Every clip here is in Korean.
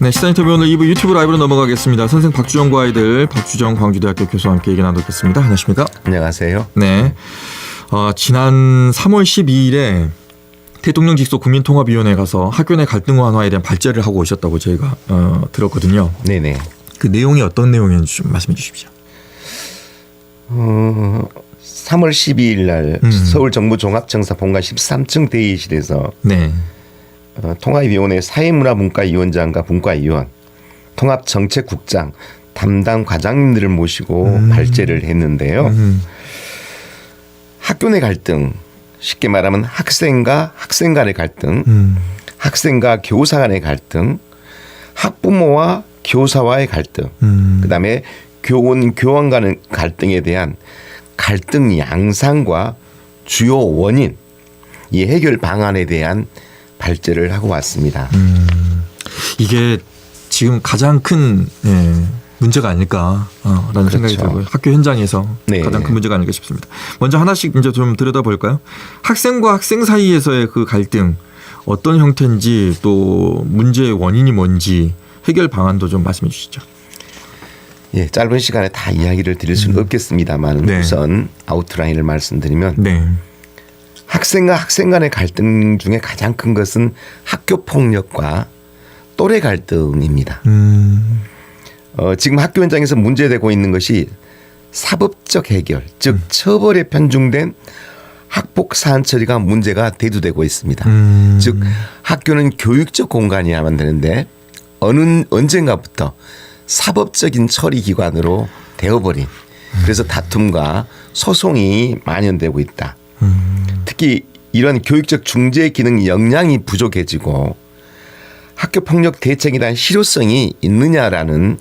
네, 시사 인터뷰 오늘 2부 유튜브 라이브로 넘어가겠습니다. 선생 박주정과 아이들 박주정 광주대학교 교수와 함께 얘기 나누겠습니다. 안녕하십니까? 안녕하세요. 네, 지난 3월 12일에 대통령 직속 국민통합위원회에 가서 학교 내 갈등 완화에 대한 발제를 하고 오셨다고 저희가 들었거든요. 네네. 그 내용이 어떤 내용인지 좀 말씀해 주십시오. 3월 12일 날 서울정부종합청사 본관 13층 대의실에서 네. 통합위원회 사회문화분과위원장과 분과위원, 통합정책국장, 담당 과장님들을 모시고 발제를 했는데요. 학교 내 갈등, 쉽게 말하면 학생과 학생 간의 갈등, 학생과 교사 간의 갈등, 학부모와 교사와의 갈등, 그다음에 교원, 교원 간의 갈등에 대한 갈등 양상과 주요 원인, 이 해결 방안에 대한 발제를 하고 왔습니다. 이게 지금 가장 큰 문제가 아닐까라는 그렇죠. 생각이 들고요. 학교 현장에서 네. 가장 큰 문제가 아닐까 싶습니다. 먼저 하나씩 이제 좀 들여다볼까요? 학생과 학생 사이에서의 그 갈등 어떤 형태인지 또 문제의 원인이 뭔지 해결 방안도 좀 말씀해 주시죠. 예, 짧은 시간에 다 이야기를 드릴 수는 없겠습니다만 네. 우선 아웃라인을 말씀드리면 네. 학생과 학생 간의 갈등 중에 가장 큰 것은 학교 폭력과 또래 갈등입니다. 지금 학교 현장에서 문제되고 있는 것이 사법적 해결, 즉 처벌에 편중된 학폭 사안 처리가 문제가 대두되고 있습니다. 즉 학교는 교육적 공간이어야만 되는데 언젠가부터 사법적인 처리 기관으로 되어버린, 그래서 다툼과 소송이 만연되고 있다. 특히 이런 교육적 중재 기능 역량이 부족해지고 학교 폭력 대책에 대한 실효성이 있느냐라는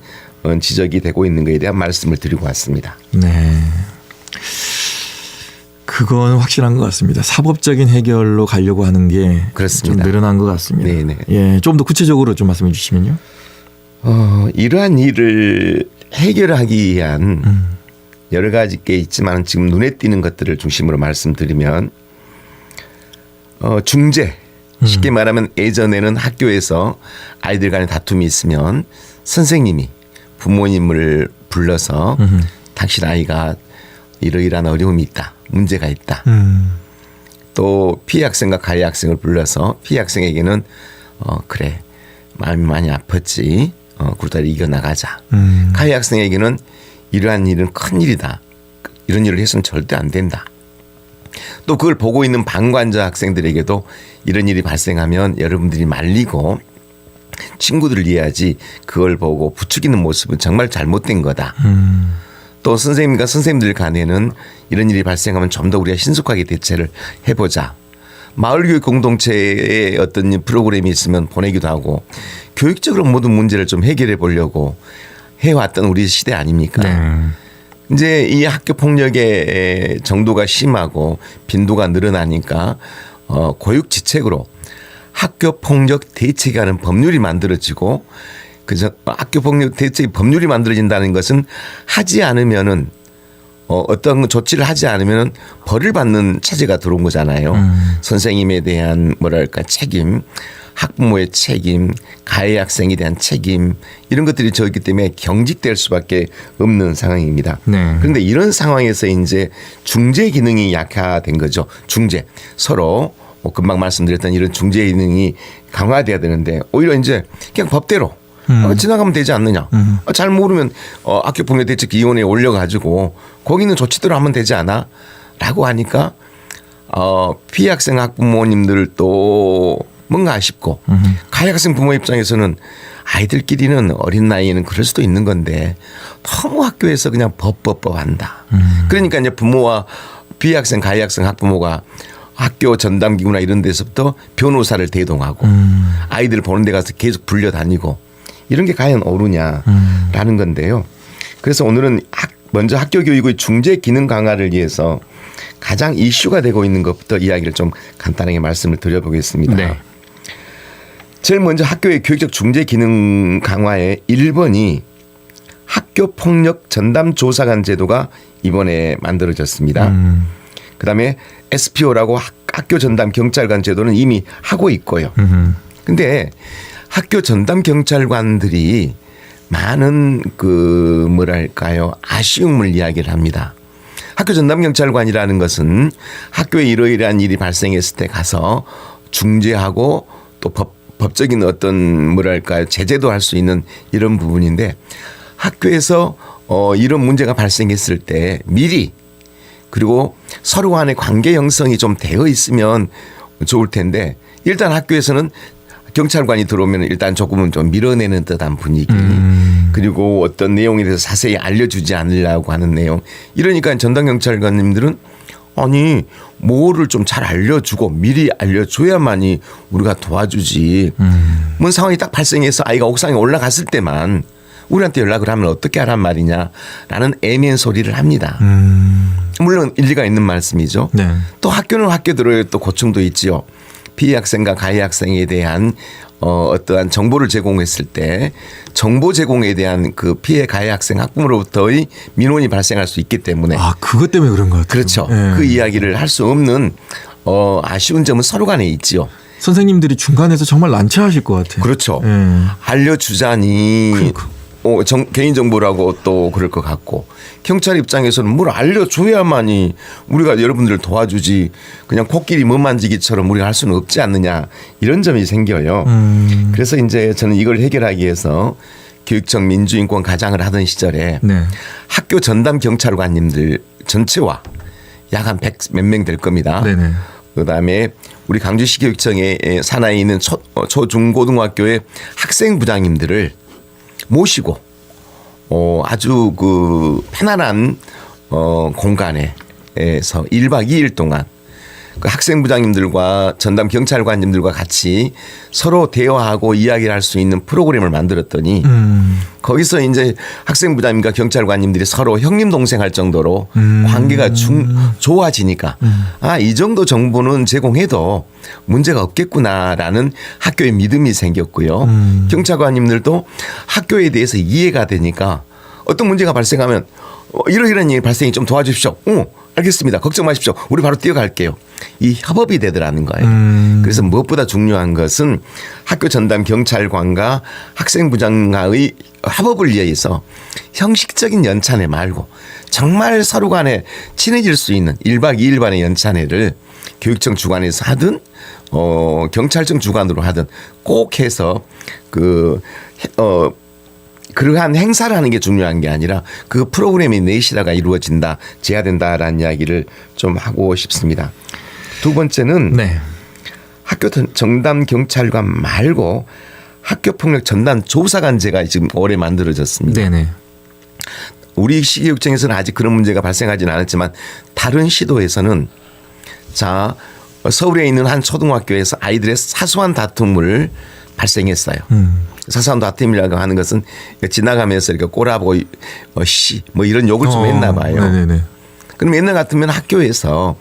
지적이 되고 있는 것에 대한 말씀을 드리고 왔습니다. 네. 그건 확실한 것 같습니다. 사법적인 해결로 가려고 하는 게 그렇습니다. 좀 늘어난 것 같습니다. 네네. 예, 좀 더 구체적으로 좀 말씀해 주시면요. 이러한 일을 해결하기 위한 여러 가지 게 있지만 지금 눈에 띄는 것들을 중심으로 말씀드리면 중재, 쉽게 말하면 예전에는 학교에서 아이들 간의 다툼이 있으면 선생님이 부모님을 불러서 당신 아이가 이러이러한 어려움이 있다, 문제가 있다. 또 피해 학생과 가해 학생을 불러서 피해 학생에게는 그래 마음이 많이 아팠지, 굴다리 이겨나가자. 가해 학생에게는 이러한 일은 큰일이다, 이런 일을 해서는 절대 안 된다. 또 그걸 보고 있는 방관자 학생들에게도 이런 일이 발생하면 여러분들이 말리고 친구들을 이해하지 그걸 보고 부추기는 모습은 정말 잘못된 거다. 또 선생님과 선생님들 간에는 이런 일이 발생하면 좀 더 우리가 신속하게 대처를 해보자. 마을교육 공동체의 어떤 프로그램이 있으면 보내기도 하고 교육적으로 모든 문제를 좀 해결해 보려고 해왔던 우리 시대 아닙니까? 네. 이제 이 학교 폭력의 정도가 심하고 빈도가 늘어나니까 고육지책으로 학교 폭력 대책하는 법률이 만들어지고, 그래서 학교 폭력 대책 법률이 만들어진다는 것은 하지 않으면은 어떤 조치를 하지 않으면은 벌을 받는 체제가 들어온 거잖아요. 선생님에 대한 뭐랄까 책임, 학부모의 책임, 가해 학생에 대한 책임, 이런 것들이 저기 때문에 경직될 수밖에 없는 상황입니다. 네. 그런데 이런 상황에서 이제 중재 기능이 약화된 거죠. 중재, 서로 금방 말씀드렸던 이런 중재 기능이 강화돼야 되는데 오히려 이제 그냥 법대로 지나가면 되지 않느냐. 잘 모르면 학교폭력대책위원회에 올려가지고 거기는 조치대로 하면 되지 않아? 라고 하니까 피해 학생 학부모님들도 뭔가 아쉽고 가해 학생 부모 입장에서는 아이들끼리는 어린 나이에는 그럴 수도 있는 건데 너무 학교에서 그냥 법 한다. 그러니까 이제 부모와 피해 학생 가해 학생 학부모가 학교 전담기구나 이런 데서부터 변호사를 대동하고 아이들 보는 데 가서 계속 불려다니고 이런 게 과연 옳으냐라는 건데요. 그래서 오늘은 먼저 학교 교육의 중재 기능 강화를 위해서 가장 이슈가 되고 있는 것부터 이야기를 좀 간단하게 말씀을 드려보겠습니다. 네. 제일 먼저 학교의 교육적 중재 기능 강화의 1번이 학교 폭력 전담 조사관 제도가 이번에 만들어졌습니다. 그다음에 SPO라고 학교 전담 경찰관 제도는 이미 하고 있고요. 근데 학교 전담 경찰관들이 많은 아쉬움을 이야기를 합니다. 학교 전담 경찰관이라는 것은 학교에 이러이러한 일이 발생했을 때 가서 중재하고 또 법적인 어떤 제재도 할 수 있는 이런 부분인데, 학교에서 이런 문제가 발생했을 때 미리, 그리고 서로 간의 관계 형성이 좀 되어 있으면 좋을 텐데, 일단 학교에서는 경찰관이 들어오면 일단 조금은 좀 밀어내는 듯한 분위기, 그리고 어떤 내용에 대해서 자세히 알려주지 않으려고 하는 내용. 이러니까 전담 경찰관님들은 아니 뭐를 좀 잘 알려주고 미리 알려줘야만이 우리가 도와주지. 뭔 상황이 딱 발생해서 아이가 옥상에 올라갔을 때만 우리한테 연락을 하면 어떻게 하란 말이냐라는 애매한 소리를 합니다. 물론 일리가 있는 말씀이죠. 네. 또 학교는 학교대로의 또 고충도 있지요. 피해 학생과 가해 학생에 대한 어떠한 정보를 제공했을 때 정보 제공에 대한 그 피해 가해 학생 학부모로부터의 민원이 발생할 수 있기 때문에, 그것 때문에 그런 것 같아요. 그렇죠. 네. 그 이야기를 할 수 없는 아쉬운 점은 서로 간에 있지요. 선생님들이 중간에서 정말 난처하실 것 같아요. 그렇죠. 네. 알려주자니 그러니까. 개인정보라고 또 그럴 것 같고, 경찰 입장에서는 뭘 알려줘야만이 우리가 여러분들을 도와주지, 그냥 코끼리 못 만지기처럼 우리가 할 수는 없지 않느냐, 이런 점이 생겨요. 그래서 이제 저는 이걸 해결하기 위해서 교육청 민주인권 가장을 하던 시절에 네. 학교 전담 경찰관님들 전체와 약 한 100 몇 명 될 겁니다. 네네. 그다음에 우리 강주시 교육청에 산하에 있는 초중고등학교의 학생부장님들을 모시고 아주 편안한 공간에서 1박 2일 동안 그 학생부장님들과 전담 경찰관님들과 같이 서로 대화하고 이야기를 할 수 있는 프로그램을 만들었더니 거기서 이제 학생부장님과 경찰관님들이 서로 형님 동생 할 정도로 관계가 좋아지니까 이 정도 정보는 제공해도 문제가 없겠구나라는 학교의 믿음이 생겼고요. 경찰관님들도 학교에 대해서 이해가 되니까 어떤 문제가 발생하면 이러이러한 일이 발생이 좀 도와주십시오. 알겠습니다. 걱정 마십시오. 우리 바로 뛰어갈게요. 이 협업이 되더라는 거예요. 그래서 무엇보다 중요한 것은 학교 전담 경찰관과 학생부장과의 협업을 위해서 형식적인 연찬회 말고 정말 서로 간에 친해질 수 있는 1박 2일반의 연찬회를 교육청 주관에서 하든 경찰청 주관으로 하든 꼭 해서 그러한 행사를 하는 게 중요한 게 아니라 그 프로그램이 내실화가 이루어진다, 제야된다라는 이야기를 좀 하고 싶습니다. 두 번째는 네. 학교 전담 경찰관 말고 학교폭력 전담 조사관제가 지금 올해 만들어졌습니다. 네네. 우리 시교육청에서는 아직 그런 문제가 발생하지는 않았지만 다른 시도에서는 서울에 있는 한 초등학교에서 아이들의 사소한 다툼을 발생했어요. 사소한 다툼이라고 하는 것은 지나가면서 이렇게 꼬라보 뭐 이런 욕을 좀 했나 봐요. 네네네. 그럼 옛날 같으면 학교에서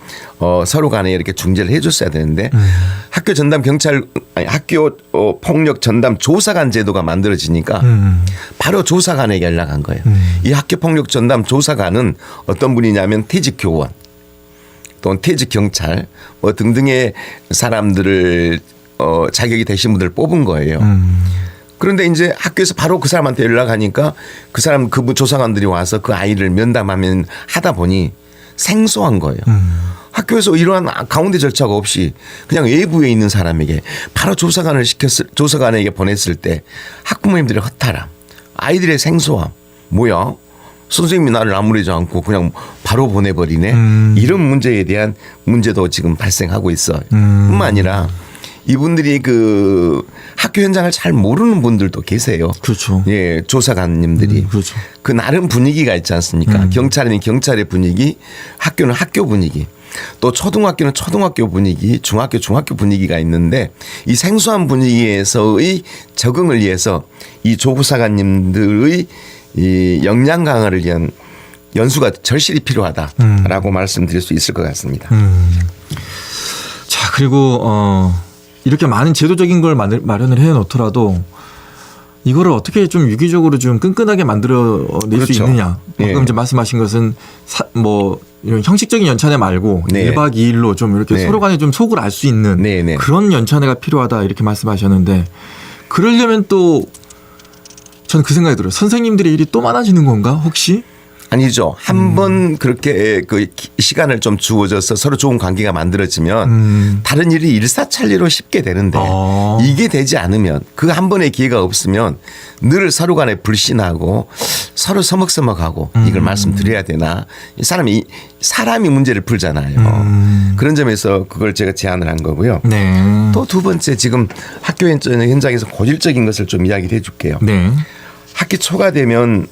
서로 간에 이렇게 중재를 해줬어야 되는데 학교 전담 학교 폭력 전담 조사관 제도가 만들어지니까 바로 조사관에게 연락한 거예요. 이 학교 폭력 전담 조사관은 어떤 분이냐면 퇴직 교원 또는 퇴직 경찰 뭐 등등의 사람들을 자격이 되신 분들을 뽑은 거예요. 그런데 이제 학교에서 바로 그 사람한테 연락하니까 그 조사관들이 와서 그 아이를 면담하면 하다 보니 생소한 거예요. 학교에서 이러한 가운데 절차가 없이 그냥 외부에 있는 사람에게 바로 조사관에게 보냈을 때 학부모님들의 허탈함, 아이들의 생소함, 뭐야? 선생님이 나를 아무리지 않고 그냥 바로 보내버리네. 이런 문제에 대한 문제도 지금 발생하고 있어요. 뿐만 아니라 이분들이 그 학교 현장을 잘 모르는 분들도 계세요. 그렇죠. 예, 조사관님들이. 그렇죠. 그 나름 분위기가 있지 않습니까? 경찰이면 경찰의 분위기, 학교는 학교 분위기, 또 초등학교는 초등학교 분위기, 중학교 분위기가 있는데 이 생소한 분위기에서의 적응을 위해서 이 조사관님들의 이 역량 강화를 위한 연수가 절실히 필요하다라고 말씀드릴 수 있을 것 같습니다. 자, 그리고 이렇게 많은 제도적인 걸 마련을 해 놓더라도 이거를 어떻게 좀 유기적으로 좀 끈끈하게 만들어낼 그렇죠. 수 있느냐. 방금 예. 이제 말씀하신 것은 이런 형식적인 연찬회 말고 네. 1박 2일로 좀 이렇게 네. 서로 간에 좀 속을 알 수 있는 네, 네. 그런 연찬회가 필요하다 이렇게 말씀하셨는데 그러려면 또 전 그 생각이 들어요. 선생님들의 일이 또 많아지는 건가 혹시? 아니죠. 한 번 그렇게 그 시간을 좀 주어져서 서로 좋은 관계가 만들어지면 다른 일이 일사천리로 쉽게 되는데 이게 되지 않으면 그 한 번의 기회가 없으면 늘 서로 간에 불신하고 서로 서먹서먹하고 이걸 말씀드려야 되나. 사람이 문제를 풀잖아요. 그런 점에서 그걸 제가 제안을 한 거고요. 네. 또 두 번째 지금 학교 현장에서 고질적인 것을 좀 이야기를 해 줄게요. 네. 학기 초가 되면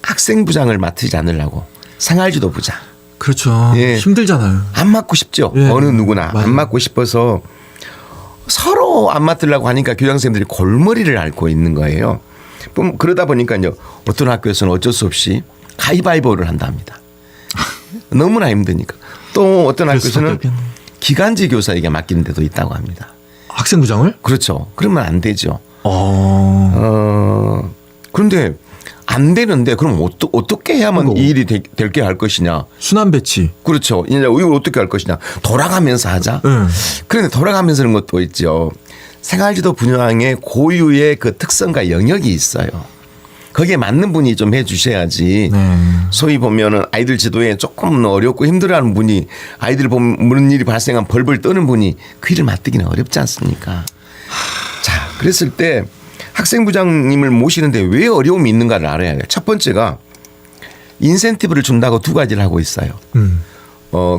학생부장을 맡지 않으려고 생활지도부장. 그렇죠. 예. 힘들잖아요. 안 맡고 싶죠. 예. 어느 누구나 맞아요. 안 맡고 싶어서 서로 안 맡으려고 하니까 교장선생님들이 골머리를 앓고 있는 거예요. 그러다 보니까요. 어떤 학교에서는 어쩔 수 없이 가위바위보를 한답니다. 너무나 힘드니까. 또 어떤 학교에서는 기간제 교사에게 맡기는 데도 있다고 합니다. 학생부장을? 그렇죠. 그러면 안 되죠. 그런데 안 되는데 그럼 어떻게 해야만 이 일이 될게 할 것이냐. 순환 배치. 그렇죠. 이제 이걸 어떻게 할 것이냐. 돌아가면서 하자. 그런데 돌아가면서 하는 것도 있죠. 생활지도 분야의 고유의 그 특성과 영역이 있어요. 거기에 맞는 분이 좀 해 주셔야지. 소위 보면은 아이들 지도에 조금 어렵고 힘들어하는 분이 아이들 보면 무슨 일이 발생하면 벌벌 떠는 분이 그 일을 맡기는 어렵지 않습니까? 자, 그랬을 때 학생부장님을 모시는데 왜 어려움이 있는가를 알아야 해요. 첫 번째가 인센티브를 준다고 두 가지를 하고 있어요.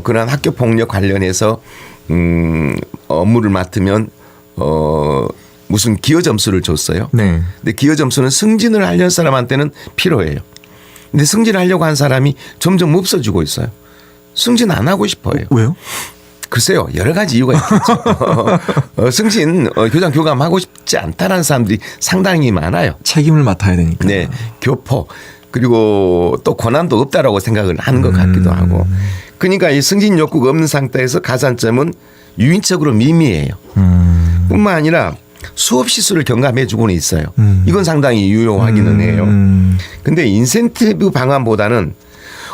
그런 학교 폭력 관련해서 업무를 맡으면 무슨 기여 점수를 줬어요. 네. 근데 기여 점수는 승진을 하려는 사람한테는 필요해요. 근데 승진을 하려고 한 사람이 점점 없어지고 있어요. 승진 안 하고 싶어요. 왜요? 글쎄요. 여러 가지 이유가 있겠죠. 승진 교장 교감하고 싶지 않다는 사람들이 상당히 많아요. 책임을 맡아야 되니까. 네. 교포 그리고 또 권한도 없다라고 생각을 하는 것 같기도 하고. 그러니까 이 승진 욕구가 없는 상태에서 가산점은 유인적으로 미미해요. 뿐만 아니라 수업 시수를 경감해 주고는 있어요. 이건 상당히 유용하기는 해요. 근데 인센티브 방안보다는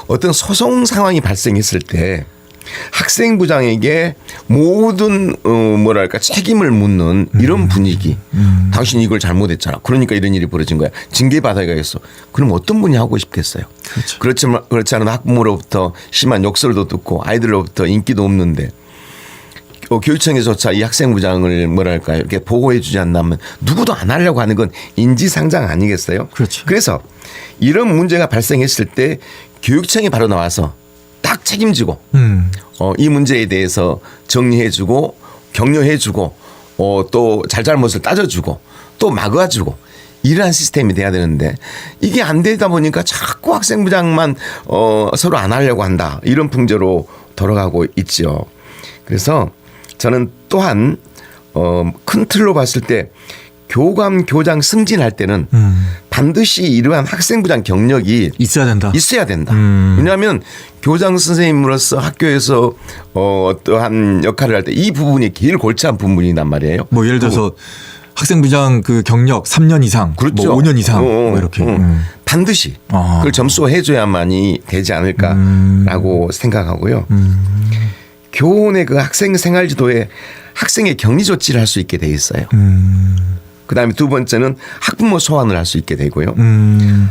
어떤 소송 상황이 발생했을 때 학생부장에게 모든 뭐랄까 책임을 묻는 이런 분위기. 당신이 이걸 잘못했잖아. 그러니까 이런 일이 벌어진 거야. 징계받아야겠어. 그럼 어떤 분이 하고 싶겠어요. 그렇죠. 그렇지 않은 학부모로부터 심한 욕설도 듣고 아이들로부터 인기도 없는데 교육청에서조차 이 학생부장을 뭐랄까 이렇게 보호해 주지 않는다면 누구도 안 하려고 하는 건 인지상정 아니겠어요. 그렇죠. 그래서 이런 문제가 발생했을 때 교육청이 바로 나와서 딱 책임지고 이 문제에 대해서 정리해주고 격려해주고 또 잘잘못을 따져주고 또 막아주고 이러한 시스템이 돼야 되는데 이게 안 되다 보니까 자꾸 학생부장만 서로 안 하려고 한다 이런 풍조로 돌아가고 있죠. 그래서 저는 또한 큰 틀로 봤을 때 교감 교장 승진할 때는 반드시 이러한 학생부장 경력이 있어야 된다. 왜냐하면 교장 선생님으로서 학교에서 어떠한 역할을 할 때 이 부분이 제일 골치한 부분이란 말이에요. 뭐 예를 들어서 학생부장 그 경력 3년 이상, 그렇죠. 뭐 5년 이상 뭐 이렇게 반드시 그걸 점수해 줘야만이 되지 않을까라고 생각하고요. 교원의 그 학생 생활지도에 학생의 격리 조치를 할 수 있게 돼 있어요. 그다음에 두 번째는 학부모 소환을 할 수 있게 되고요.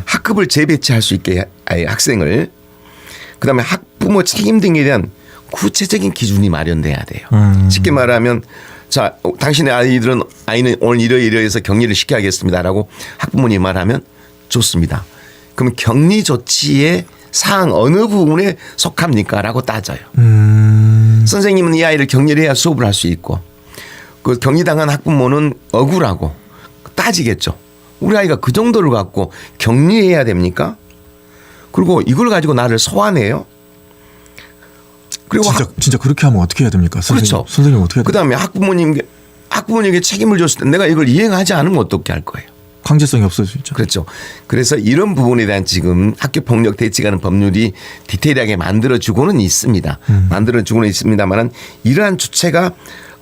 학급을 재배치할 수 있게 학생을 그다음에 학부모 책임 등에 대한 구체적인 기준이 마련돼야 돼요. 쉽게 말하면 자 당신의 아이는 오늘 이러이러해서 격리를 시켜야겠습니다라고 학부모님이 말하면 좋습니다. 그럼 격리 조치의 사항 어느 부분에 속합니까라고 따져요. 선생님은 이 아이를 격리를 해야 수업을 할 수 있고 그 격리당한 학부모는 억울하고 따지겠죠. 우리 아이가 그 정도를 갖고 격리해야 됩니까? 그리고 이걸 가지고 나를 소환해요. 그리고 진짜 그렇게 하면 어떻게 해야 됩니까? 그렇죠. 선생님 어떻게 해야 됩니까? 그다음에 학부모님에게 책임을 줬을 때 내가 이걸 이행하지 않으면 어떻게 할 거예요? 강제성이 없을 수 있죠. 그렇죠. 그래서 이런 부분에 대한 지금 학교 폭력 대책하는 법률이 디테일하게 만들어주고는 있습니다. 만들어주고는 있습니다만은 이러한 주체가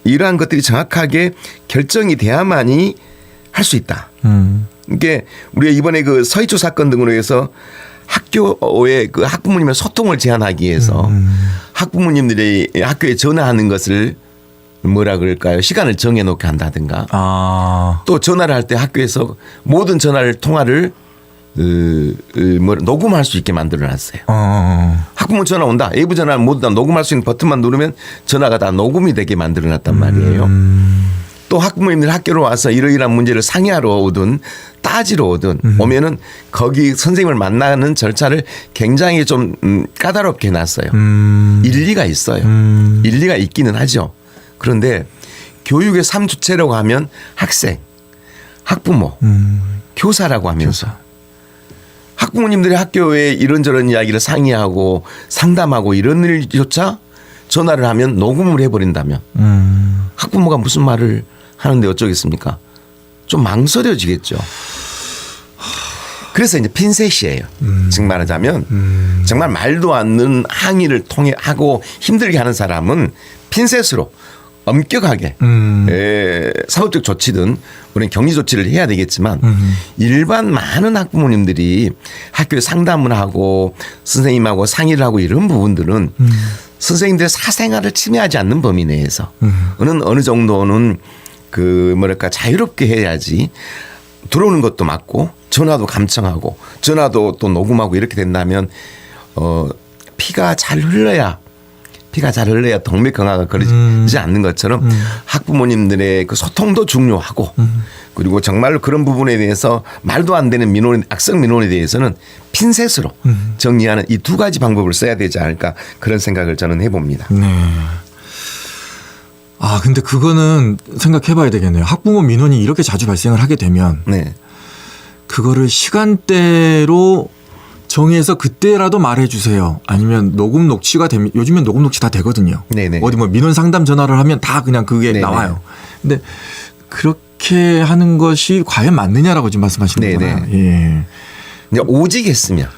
이러한 것들이 정확하게 결정이 돼야만이 할 수 있다. 이게 우리가 이번에 그 서희초 사건 등으로 해서 학교의 그 학부모님의 소통을 제한하기 위해서 학부모님들이 학교에 전화하는 것을 뭐라 그럴까요? 시간을 정해놓게 한다든가 아. 또 전화를 할 때 학교에서 모든 통화를 녹음할 수 있게 만들어놨어요. 학부모 전화 온다. 외부 전화를 모두 다 녹음할 수 있는 버튼만 누르면 전화가 다 녹음이 되게 만들어놨단 말이에요. 또 학부모님들 학교로 와서 이러이러한 문제를 상의하러 오든 따지러 오든 오면은 거기 선생님을 만나는 절차를 굉장히 좀 까다롭게 해놨어요. 일리가 있어요. 일리가 있기는 하죠. 그런데 교육의 3주체라고 하면 학생, 학부모, 교사라고 하면서 학부모님들이 학교에 이런저런 이야기를 상의하고 상담하고 이런 일조차 전화를 하면 녹음을 해버린다면 학부모가 무슨 말을 하는데 어쩌겠습니까? 좀 망설여지겠죠. 그래서 이제 핀셋이에요. 즉 말하자면 정말 말도 않는 항의를 통해 하고 힘들게 하는 사람은 핀셋으로 엄격하게 사후적 조치든 우리는 격리 조치를 해야 되겠지만 일반 많은 학부모님들이 학교에 상담을 하고 선생님하고 상의를 하고 이런 부분들은 선생님들의 사생활을 침해하지 않는 범위 내에서 어느 정도는 자유롭게 해야지 들어오는 것도 맞고 전화도 감청하고 전화도 또 녹음하고 이렇게 된다면 피가 잘 흘러야 동맥경화가 걸리지 않는 것처럼 학부모님들의 그 소통도 중요하고 그리고 정말로 그런 부분에 대해서 말도 안 되는 악성 민원에 대해서는 핀셋으로 정리하는 이 두 가지 방법을 써야 되지 않을까 그런 생각을 저는 해봅니다. 네. 아, 근데 그거는 생각해 봐야 되겠네요. 학부모 민원이 이렇게 자주 발생을 하게 되면 네. 그거를 시간대로 정해서 그때라도 말해주세요. 아니면 녹음 녹취가 되면 요즘엔 녹음 녹취 다 되거든요. 네네. 어디 뭐 민원 상담 전화를 하면 다 그냥 그게 네네. 나와요. 근데 그렇게 하는 것이 과연 맞느냐라고 지금 말씀하시는 거구나. 예. 근데 오직 했으면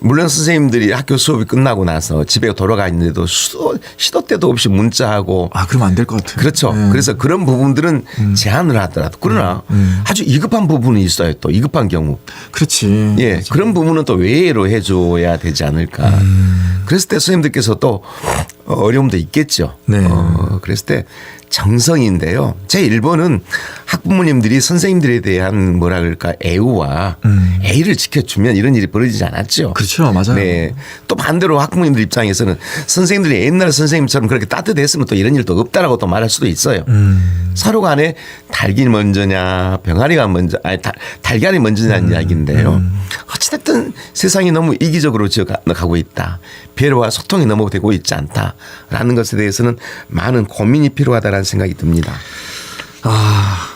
물론 선생님들이 학교 수업이 끝나고 나서 집에 돌아가 있는데도 시도 때도 없이 문자하고 아, 그러면 안 될 것 같아요. 그렇죠. 네. 그래서 그런 부분들은 제한을 하더라도 그러나 아주 위급한 부분이 있어요. 또 위급한 경우. 그렇지. 예, 맞아. 그런 부분은 또 외로 해줘야 되지 않을까. 그랬을 때 선생님들께서 또 어려움도 있겠죠. 네. 그랬을 때 정성인데요. 제 1번은 학부모님들이 선생님들에 대한 뭐라 그럴까 애우와 애를 지켜주면 이런 일이 벌어지지 않았죠. 그렇죠. 맞아요. 네. 또 반대로 학부모님들 입장에서는 선생님들이 옛날 선생님처럼 그렇게 따뜻했으면 또 이런 일도 없다라고 또 말할 수도 있어요. 서로 간에 닭이 먼저냐 병아리가 먼저 달걀이 먼저냐는 이야기인데요. 어찌됐든 세상이 너무 이기적으로 지어가고 있다. 배려와 소통이 너무 되고 있지 않다라는 것에 대해서는 많은 고민이 필요하다라는 생각이 듭니다. 아,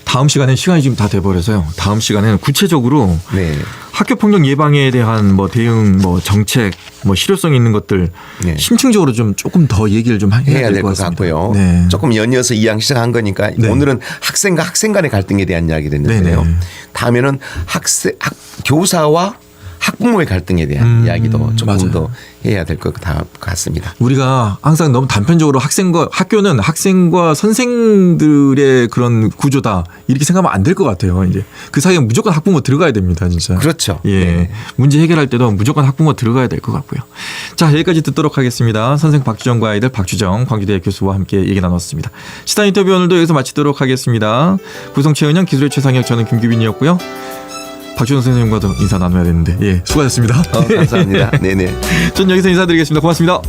다음 시간에 시간이 지금 다 돼버려서요. 다음 시간에는 구체적으로 네. 학교 폭력 예방에 대한 뭐 대응, 뭐 정책, 뭐 실효성 있는 것들 네. 심층적으로 좀 조금 더 얘기를 좀 해야 될 것 같습니다. 같고요. 네. 조금 연이어서 이왕 시작한 거니까 네. 오늘은 학생과 학생 간의 갈등에 대한 이야기를 했는데요. 네네. 다음에는 교사와 학부모의 갈등에 대한 이야기도 조금 맞아요. 더 해야 될 것 같습니다. 우리가 항상 너무 단편적으로 학교는 학생과 선생들의 그런 구조다 이렇게 생각하면 안 될 것 같아요. 이제 그 사이에 무조건 학부모 들어가야 됩니다, 진짜. 그렇죠. 예, 네. 문제 해결할 때도 무조건 학부모 들어가야 될 것 같고요. 자, 여기까지 듣도록 하겠습니다. 선생 박주정과 아이들 박주정 광주대 교수와 함께 얘기 나눴습니다. 시사 인터뷰 오늘도 여기서 마치도록 하겠습니다. 구성 최은영, 기술의 최상혁, 저는 김규빈이었고요. 박주정 선생님과도 인사 나눠야 되는데, 예, 수고하셨습니다. 감사합니다. 네네. 전 여기서 인사드리겠습니다. 고맙습니다.